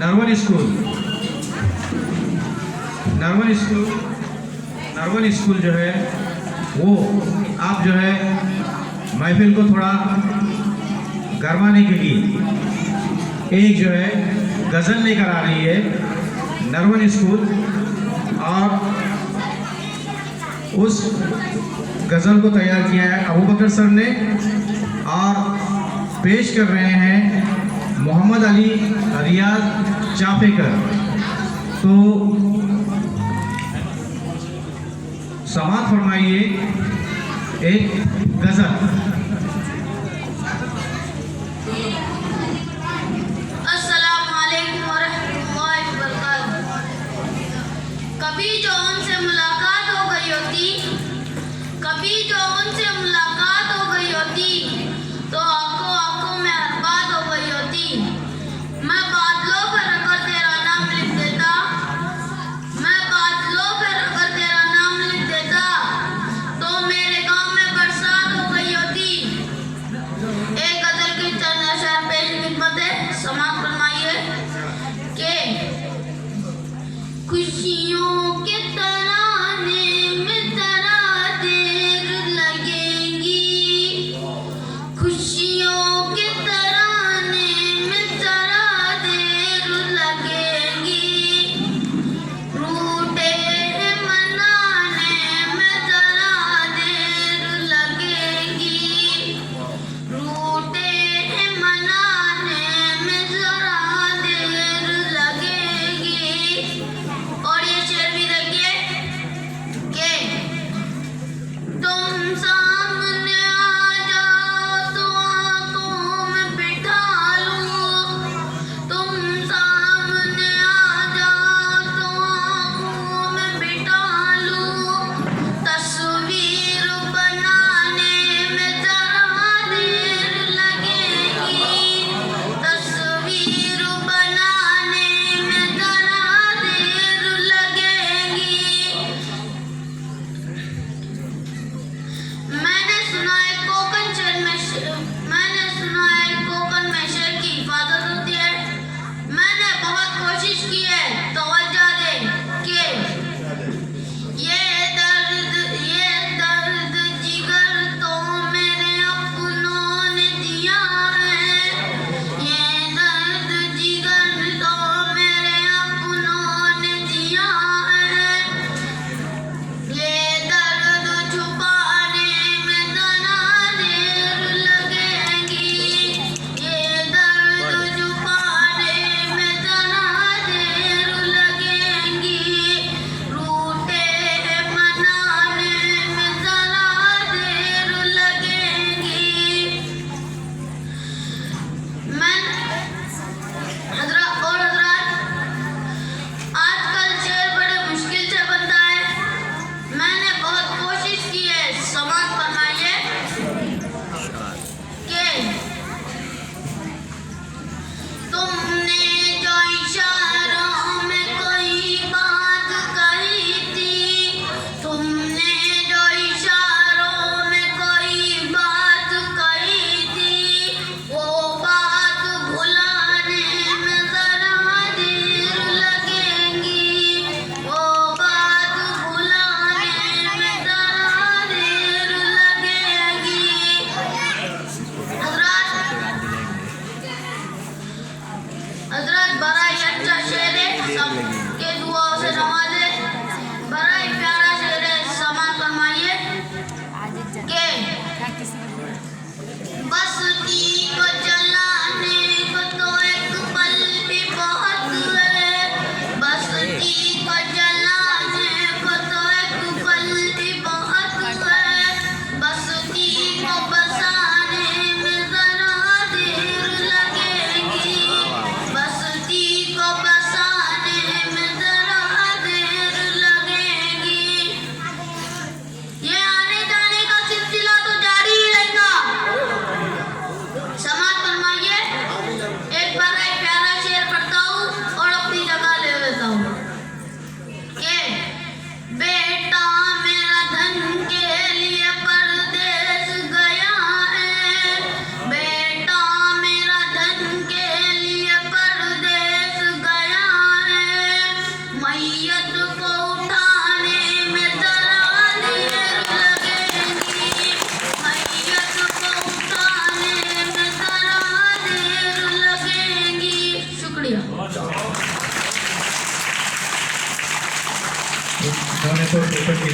नरवन school जो है वो आप जो है महफिल को थोड़ा गरमाने के लिए एक जो है गज़ल लेकर आ रही है नरवन स्कूल, और उस गज़ल को तैयार किया है अबू बकर सर ने और पेश कर रहे हैं मोहम्मद अली रियाज चाफेकर। तो समाअत फरमाइए एक गज़ल। कभी जो उनसे मुलाकात हो गई होती, कभी जो उनसे मुलाकात हो गई होती, तो आंखों आंखों में हर बात हो गई होती। मैं बादलों पर अगर तेरा नाम लिख देता, मैं बादलों पर अगर तेरा नाम लिख देता, तो मेरे गांव में बरसात हो गई होती। एक गजल की चंद शेर पेश खिदमत है, समाअत फरमाइए कि खुशियों के तराने में जरा देर लगेगी, खुशियों के तराने में जरा देर लगेगी, रूठे मनाने में जरा देर लगेगी, रूठे मनाने में जरा देर लगेगी। और ये शेर उन्होंने तो पेपर की